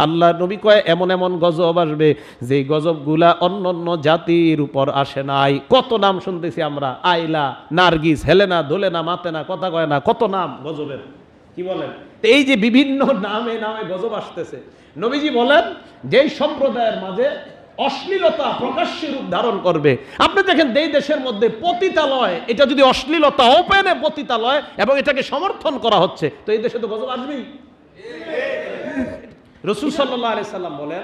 আল্লাহ নবী কয় এমন এমন গজব আসবে যেই গজবগুলা অন্য অন্য জাতির উপর আসে নাই। কত নাম শুনতেছি আমরা, আইলা, নার্গিস, হেলেনা, দোলেনা, মাতেনা, কথা কয় না, কত নাম গজবের, কি বলেন? এই যে বিভিন্ন নামে নামে গজব আসতেছে, নবীজি বলেন যেই সম্প্রদায়ের মাঝে অশ্লীলতা প্রকাশ্যে রূপ ধারণ করবে। আপনি দেখেন এই দেশের মধ্যে পতিতালয়, এটা যদি অশ্লীলতা ওপেনে পতিতালয় এবং এটাকে সমর্থন করা হচ্ছে, তো এই দেশে তো গজব আসবেই। রাসূল সাল্লাল্লাহু আলাইহি সাল্লাম বলেন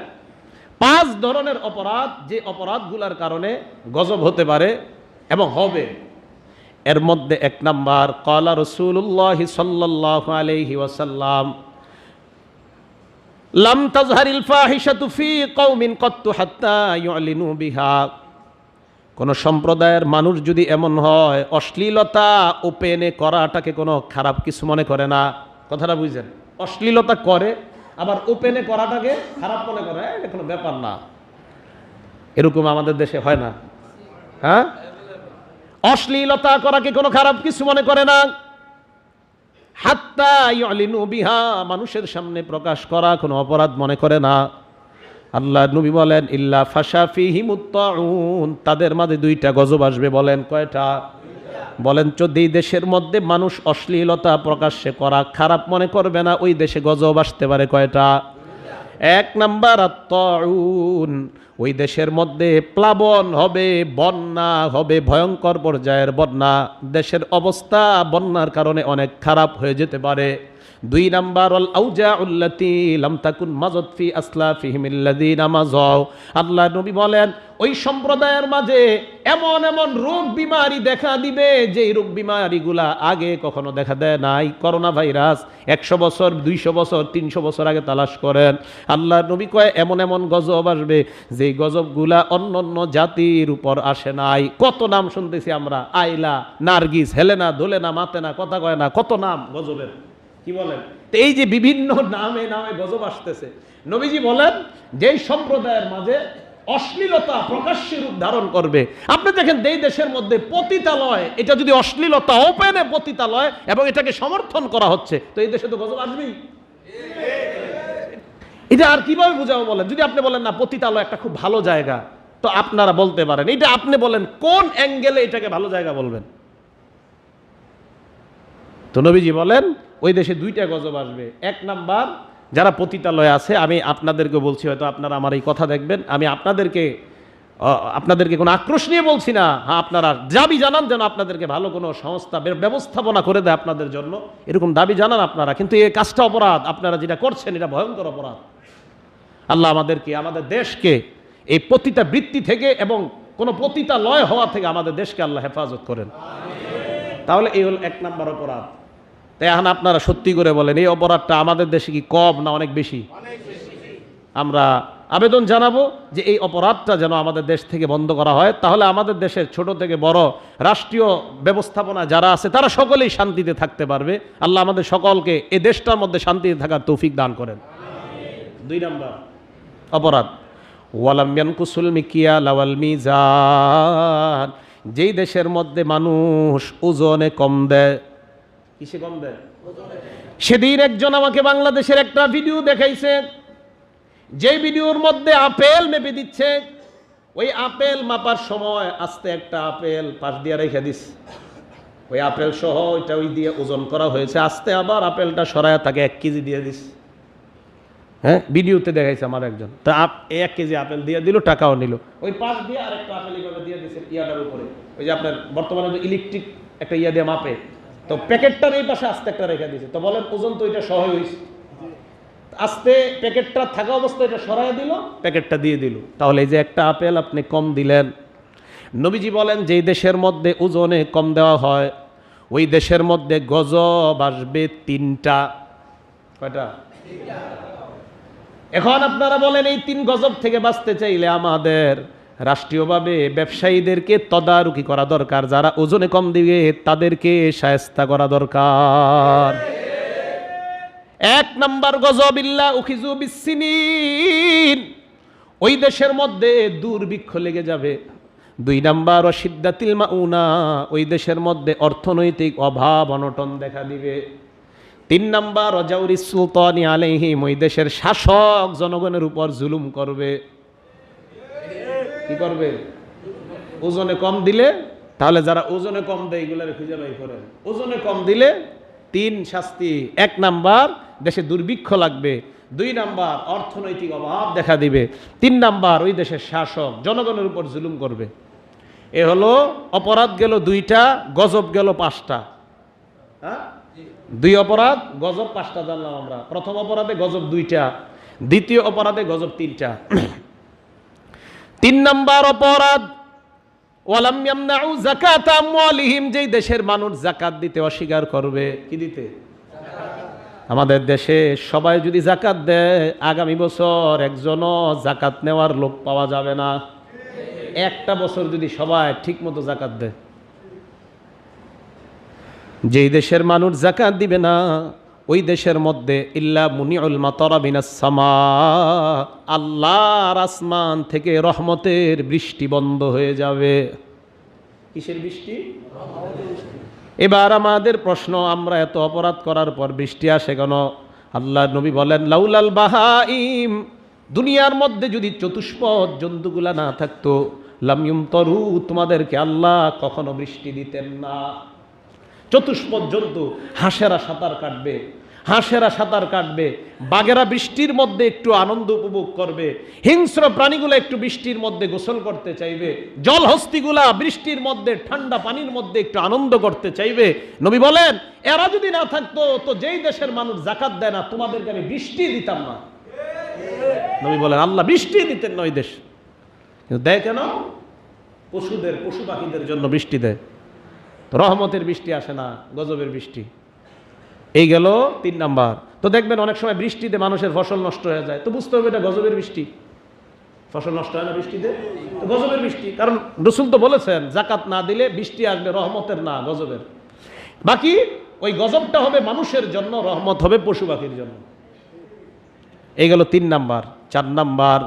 5 ধরনের অপরাধ, যে অপরাধগুলোর কারণে গজব হতে পারে এবং হবে। এর মধ্যে 1 নাম্বার, ক্বালা রাসূলুল্লাহ সাল্লাল্লাহু আলাইহি ওয়াসাল্লাম লাম তাজহারিল ফাহিশাতু ফি কওমিন কাত্তু হাত্তা ইউলিনু বিহা। কোন সম্প্রদায়ের মানুষ যদি এমন হয় অশ্লীলতা ওপেনে করাটাকে কোনো খারাপ কিছু মনে করে না, কথাটা বুঝছেন? অশ্লীলতা করে আবার ওপেনে করাটাকে খারাপ মনে করে, এটা কোনো ব্যাপার না। এরকম আমাদের দেশে হয় না? হ্যাঁ, অশ্লীলতা করাকে কোনো খারাপ কিছু মনে করে না। হাত্তা ইউলিনু বিহা, মানুষের সামনে প্রকাশ করা কোনো অপরাধ মনে করে না। আল্লাহ নবী বলেন ইল্লা ফাশা ফিহিমুত তাউন, তাদের মাঝে 2টা গজব আসবে। বলেন কয়টা? বলেন যদি দেশের মধ্যে মানুষ অশ্লীলতা প্রকাশ্যে করা খারাপ মনে করবে না, ওই দেশে গজব আসতে পারে কয়টা? 1 নাম্বার আত-তাউন, ওই দেশের মধ্যে প্লাবন হবে, বন্যা হবে, ভয়ঙ্কর পর্যায়ের বন্যা, দেশের অবস্থা বন্যার কারণে অনেক খারাপ হয়ে যেতে পারে। 2 নাম্বার আল আউজাউল্লাতি লাম তাকুন মাযাত ফি আসলাফিহিমিল্লাযিনা মাযাও, আল্লাহ নবী বলেন ওই সম্প্রদায়ের মাঝে এমন এমন রোগ বিমারি দেখা দিবে যে রোগ বিমারিগুলা আগে কখনো দেখা দেয় নাই। করোনা ভাইরাস 100 বছর 200 বছর 300 বছর আগে তালাশ করেন। আল্লাহ নবী কয় এমন এমন গজব আসবে যে গজবগুলা অন্য অন্য জাতির উপর আসে নাই। কত নাম শুনতেছি আমরা, আইলা, নার্গিস, হেলেনা, দোলেনা, মাতেনা, কথা কয় না, কত নাম গজবের, কি বলেন? এই যে বিভিন্ন নামে নামে গজব আসতেছে, নবীজি বলেন যেই সম্প্রদায়ের মাঝে অশ্লীলতা প্রকাশ্যে রূপ ধারণ করবে। আপনি দেখেন এই দেশের মধ্যে পতিতালয়, এটা যদি অশ্লীলতা ওপেনে পতিতালয় এবং এটাকে সমর্থন করা হচ্ছে, তো এই দেশে তো গজব আসবেই। এটা আর কিভাবে বুঝাবো বলেন? যদি আপনি বলেন না পতিতালয় একটা খুব ভালো জায়গা, তো আপনারা বলতে পারেন, এটা আপনি বলেন কোন অ্যাঙ্গেলে এটাকে ভালো জায়গা বলবেন? তো নবীজি বলেন ওই দেশে 2টা গজব আসবে। 1 নাম্বার, যারা পতিতালয়ে আছে, আমি আপনাদেরকে বলছি, হয়তো আপনারা আমার এই কথা দেখবেন, আমি আপনাদেরকে কোনো আক্রোশ নিয়ে বলছি না, হ্যাঁ আপনারা দাবি জানান যেন আপনাদেরকে ভালো কোনো সংস্থা ব্যবস্থাপনা করে দেয় আপনাদের জন্য, এরকম দাবি জানান আপনারা, কিন্তু এই কাজটা অপরাধ, আপনারা যেটা করছেন এটা ভয়ঙ্কর অপরাধ। আল্লাহ আমাদেরকে, আমাদের দেশকে এই পতিতা বৃত্তি থেকে এবং কোনো পতিতালয় হওয়া থেকে আমাদের দেশকে আল্লাহ হেফাজত করেন। তাহলে এই হল 1 নাম্বার অপরাধ। তাই এখন আপনারা সত্যি করে বলেন এই অপরাধটা আমাদের দেশে কি কম না অনেক বেশি? আমরা আবেদন জানাবো যে এই অপরাধটা যেন আমাদের দেশ থেকে বন্ধ করা হয়। তাহলে আমাদের দেশের ছোট থেকে বড় রাষ্ট্রীয় ব্যবস্থাপনা যারা আছে তারা সকলেই শান্তিতে থাকতে পারবে। আল্লাহ আমাদের সকলকে এই দেশটার মধ্যে শান্তিতে থাকার তৌফিক দান করেন। 2 নাম্বার অপরাধ, ওয়ালাম ইয়ানকুসুল মিকিয়াল ওয়াল মিজান, যেই দেশের মধ্যে মানুষ ওজনে কম দেয়। কিসে কম দেয়? সেদিন একজন আমাকে বাংলাদেশের একটা ভিডিও দেখাইছে, যে ভিডিওর মধ্যে আপেল মেপে দিচ্ছে, ওই আপেল মাপার সময় আস্তে একটা আপেল পাশ দিয়ে রেখে দিস, ওই আপেল সহ ওইটা ওই দিয়ে ওজন করা হয়েছে, আস্তে আবার আপেলটা সরায় তাকে 1 কেজি দিয়ে দিস। হ্যাঁ, ভিডিওতে দেখাইছে আমার একজন, তা 1 কেজি আপেল দিয়ে দিল, টাকাও নিল, ওই পাশ দিয়ে আরেকটা আপেল এইভাবে দিয়ে দিচ্ছে ইয়াটার উপরে, ওই যে আপনার বর্তমানে যে ইলেকট্রিক একটা ইয়া দিয়ে মাপে, তো প্যাকেটটার এই পাশে আস্তে একটা রেখে দিয়েছে। তো বলেন ওজন তো এটা সহ হয়েছে, আস্তে প্যাকেটটা থাকা অবস্থায় এটা সরাই দিল, প্যাকেটটা দিয়ে দিল, তাহলে এই যে একটা আপেল আপনি কম দিলেন। নবীজি বলেন যেই দেশের মধ্যে ওজনে কম দেওয়া হয় ওই দেশের মধ্যে গজব আসবে 3টা। কয়টা? এখন আপনারা বলেন এই 3 গজব থেকে বাঁচতে চাইলে আমাদের রাষ্ট্রীয়ভাবে ব্যবসায়ীদেরকে তদারকি করা দরকার, যারা ওজনে কম দিবে তাদেরকে শায়েস্তা করা দরকার। 1 নাম্বার গজব ইল্লা উখিযু বিসসিনিন, ওই দেশের মধ্যে দুর্ভিক্ষ লেগে যাবে। 2 নাম্বার ওয়াশিদ্দাতিল মাউনা, ওই দেশের মধ্যে অর্থনৈতিক অভাব অনটন দেখা দিবে। 3 নাম্বার ওয়াজাউরিস সুলতানি আলাইহিম, ওই দেশের শাসক জনগণের উপর জুলুম করবে। কি করবে? ওজনে কম দিলে, তাহলে যারা ওজনে কম দেয় এগুলারে খুঁজে বাই করেন। ওজনে কম দিলে 3 শাস্তি। 1 নাম্বার দেশে দুর্ভিক্ষ লাগবে, 2 নাম্বার অর্থনৈতিক অভাব দেখা দিবে, 3 নাম্বার ওই দেশের শাসক জনগণের উপর জুলুম করবে। এ হলো অপরাধ গেল 2টা, গজব গেল 5টা। হ্যাঁ, 2 অপরাধ, গজব 5টা জানলাম আমরা। প্রথম অপরাধে গজব 2টা, দ্বিতীয় অপরাধে গজব 3টা। 3 নাম্বার অপরাধ ওয়ালাম ইয়ামনাউ যাকাত আমওয়ালিহিম, যেই দেশের মানুষ যাকাত দিতে অস্বীকার করবে। কি দিতে? আমাদের দেশে সবাই যদি যাকাত দেয়, আগামী বছর একজনও যাকাত নেওয়ার লোক পাওয়া যাবে না। একটা বছর যদি সবাই ঠিক মতো যাকাত দেয়, যেই দেশের মানুষ যাকাত দিবে না ওই দেশের মধ্যে ইল্লা মুনিউল মাতারা মিনাস সামা, আল্লাহর আসমান থেকে রহমতের বৃষ্টি বন্ধ হয়ে যাবে। কিসের বৃষ্টি? এবার আমাদের প্রশ্ন, আমরা এত অপরাধ করার পর বৃষ্টি আসে কেন? আল্লাহর নবী বলেন লাউলাল বাহাইম, দুনিয়ার মধ্যে যদি চতুষ্পদ জন্তুগুলা না থাকতো, লাম ইউমতারু, তোমাদেরকে আল্লাহ কখনো বৃষ্টি দিতেন না। চতুষ্পদ জন্তু, হাঁসেরা সাঁতার কাটবে, হাঁসেরা সাঁতার কাটবে, বাঘেরা বৃষ্টির মধ্যে একটু আনন্দ উপভোগ করবে, হিংস্র প্রাণীগুলো একটু বৃষ্টির মধ্যে গোসল করতে চাইবে, জলহস্তিগুলা বৃষ্টির মধ্যে ঠান্ডা পানির মধ্যে একটু আনন্দ করতে চাইবে। নবী বলেন এরা যদি না থাকতো তো যেই দেশের মানুষ যাকাত দেয় না, তোমাদেরকে আমি বৃষ্টি দিতাম না। নবী বলেন আল্লাহ বৃষ্টি দিতেন না ওই দেশ। কিন্তু দেয় কেন? পশুদের, পশু পাখিদের জন্য বৃষ্টি দেয়। রহমতের বৃষ্টি আসে না, গজবের বৃষ্টি। এই গেল 3 নাম্বার। তো দেখবেন অনেক সময় বৃষ্টিতে মানুষের ফসল নষ্ট হয়ে যায়, তো বুঝতে হবে এটা গজবের বৃষ্টি। ফসল নষ্ট হয় না বৃষ্টিতে, তো গজবের বৃষ্টি। কারণ রাসূল তো বলেছেন যাকাত না দিলে বৃষ্টি আসবে রহমতের না গজবের। বাকি ওই গজবটা হবে মানুষের জন্য, রহমত হবে পশু পাখির জন্য। এই গেল 3 নাম্বার। 4 নাম্বার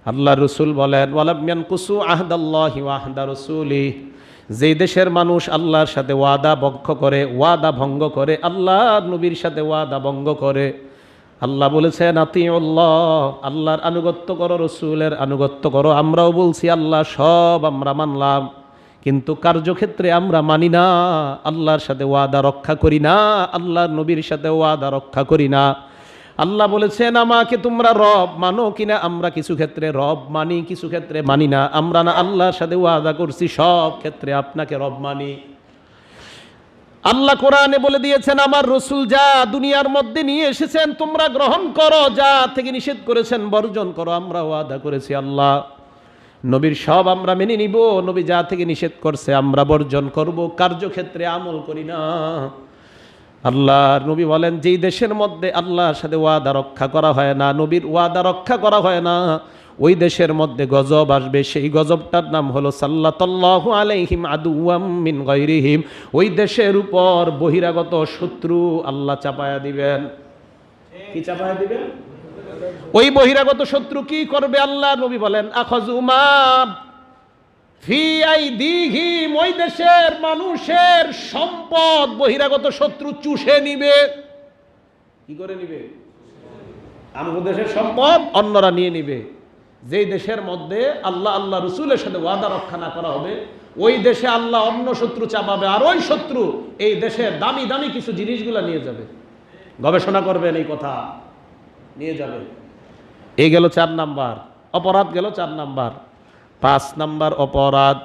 আল্লাহ রসুল বলেন ওয়ালাম ইয়ানকুসু আহদাল্লাহি ওয়া আহদা রাসূলি, যেই দেশের মানুষ আল্লাহর সাথে ওয়াদা ভঙ্গ করে, আল্লাহর নবীর সাথে ওয়াদা ভঙ্গ করে। আল্লাহ বলেছেন আতিউল্লাহ, আল্লাহর আনুগত্য করো, রসুলের আনুগত্য করো। আমরাও বলছি আল্লাহ সব আমরা মানলাম, কিন্তু কার্যক্ষেত্রে আমরা মানি না, আল্লাহর সাথে ওয়াদা রক্ষা করি না, আল্লাহর নবীর সাথে ওয়াদা রক্ষা করি না। আল্লাহ বলেছেন আমাকে তোমরা রব মানো কিনা, আমরা কিছু ক্ষেত্রে রব মানি, কিছু ক্ষেত্রে মানি না। আমরা না আল্লাহর সাথে ওয়াদা করছি সব ক্ষেত্রে আপনাকে রব মানি। আল্লাহ কোরআনে বলে দিয়েছেন আমার রসুল যা দুনিয়ার মধ্যে নিয়ে এসেছেন তোমরা গ্রহণ করো, যা থেকে নিষেধ করেছেন বর্জন করো। আমরা ওয়াদা করেছি আল্লাহ নবীর সব আমরা মেনে নিব, নবী যা থেকে নিষেধ করছে আমরা বর্জন করব, কার্যক্ষেত্রে আমল করি না। আল্লাহর নবী বলেন যেই দেশের মধ্যে আল্লাহর সাথে ওয়াদা রক্ষা করা হয় না, নবীর ওয়াদা রক্ষা করা হয় না, ওই দেশের মধ্যে গজব আসবে। সেই গজবটার নাম হলো সাল্লাল্লাহু আলাইহিম আদুওয়াম মিন গায়রিহিম, ওই দেশের উপর বহিরাগত শত্রু আল্লাহ চাপায়া দিবেন। কি চাপায়া দিবেন? ওই বহিরাগত শত্রু কি করবে? আল্লাহ নবী বলেন আখাযুমা ফি আইদিহিম, ওই দেশের মানুষের সম্পদ বহিরাগত শত্রু চুষে নিবে। কি করে নিবে? আমাদের দেশের সম্পদ অন্যরা নিয়ে নিবে। যেই দেশের মধ্যে আল্লাহ রসুলের সাথে ওয়াদা রক্ষা না করা হবে, ওই দেশে আল্লাহ অন্য শত্রু চাপাবে, আর ওই শত্রু এই দেশের দামি দামি কিছু জিনিসগুলো নিয়ে যাবে। গবেষণা করবেন, এই কথা নিয়ে যাবে। এই গেল 4 নাম্বার অপরাধ, গেল 4 নাম্বার। 5 নাম্বার অপরাধ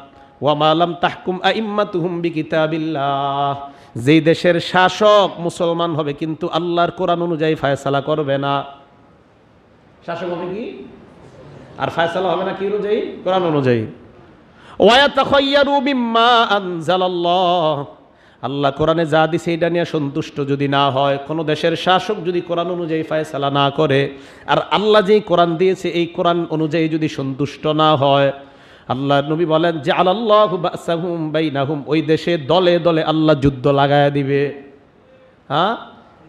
ওয়া মা লাম তাহকুম আইম্মাতুহুম বিকিতাবিল্লাহ, যেই দেশের শাসক মুসলমান হবে কিন্তু আল্লাহর কোরআন অনুযায়ী ফয়সালা করবে না। শাসক হবে কি? আর ফয়সালা হবে না কি অনুযায়ী? কোরআন অনুযায়ী। ওয়া ইয়াতাখায়্যারু বিম্মা আনজালাল্লাহ, আল্লাহ কোরআনে যা দিছে এটা নিয়ে সন্তুষ্ট যদি না হয়, কোন দেশের শাসক যদি কোরআন অনুযায়ী ফয়সালা না করে, আর আল্লাহ যেই কোরআন দিয়েছে এই কোরআন অনুযায়ী যদি সন্তুষ্ট না হয়, আল্লাহ নবী বলেন যে আল্লাহু বাসাহুম বাইনাহুম, ওই দেশে দলে দলে আল্লাহ যুদ্ধ লাগায়া দিবে। হ্যাঁ,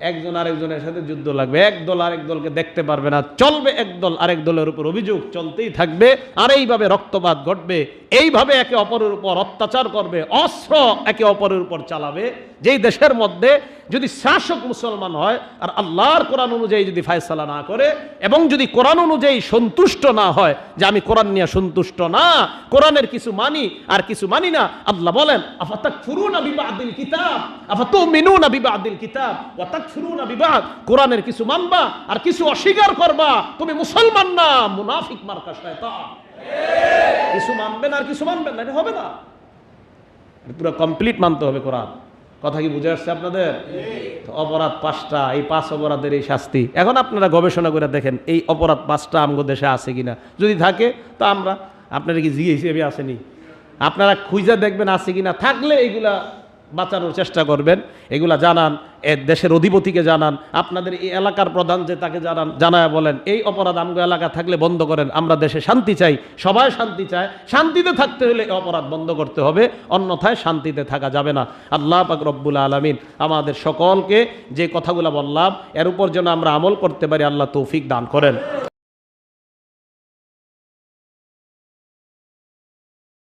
একজন আরেকজনের সাথে যুদ্ধ লাগবে, এক দল আরেক দলকে দেখতে পারবে না, চলবে এক দল আরেক দলের উপর অভিযোগ চলতেই থাকবে, আর এইভাবে রক্তপাত ঘটবে, এইভাবে একে অপরের উপর অত্যাচার করবে, অস্ত্র একে অপরের উপর চালাবে। যেই দেশের মধ্যে যদি শাসক মুসলমান হয় আর আল্লাহর কোরআন অনুযায়ী যদি ফায়সালা না করে এবং যদি কোরআন অনুযায়ী সন্তুষ্ট না হয় যে আমি কোরআন নিয়ে সন্তুষ্ট না, কোরআনের কিছু মানি আর কিছু মানি না, আল্লাহ বলেন আফাতাকফুরুনা বিবাদিল কিতাব আফাতুমিনুনা বিবাদিল কিতাব ওয়া তাকফুরুনা বিবাদ, কোরআনের কিছু মানবা আর কিছু অস্বীকার করবা, তুমি মুসলমান না, মুনাফিক মার্কা শয়তান। কিছু মানবেন আর কিছু মানবেন না, এটা হবে না, পুরো কমপ্লিট মানতে হবে কোরআন। কথা কি বুঝে আসছে আপনাদের? অপরাধ 5টা, এই 5 অপরাধের এই শাস্তি। এখন আপনারা গবেষণা করে দেখেন এই অপরাধ 5টা আমগো দেশে আছে কিনা, যদি থাকে তো আমরা আপনারা কি জিজ্ঞেস হিসেবে আসেনি, আপনারা খুঁজে দেখবেন আছে কিনা, থাকলে এইগুলা বাঁচানোর চেষ্টা করবেন, এগুলা জানান, দেশের অধিপতিকে জানান, আপনাদের এই এলাকার প্রধান যে তাকে জানান, জানায় বলেন এই অপরাধ আমগো এলাকা থাকলে বন্ধ করেন, আমরা দেশে শান্তি চাই, সবাই শান্তি চায়, শান্তিতে থাকতে হলে এই অপরাধ বন্ধ করতে হবে, অন্যথায় শান্তিতে থাকা যাবে না। আল্লাহ পাক রব্বুল আলামিন আমাদের সকলকে যে কথাগুলো বললাম এর উপর যেন আমরা আমল করতে পারি, আল্লাহ তৌফিক দান করেন।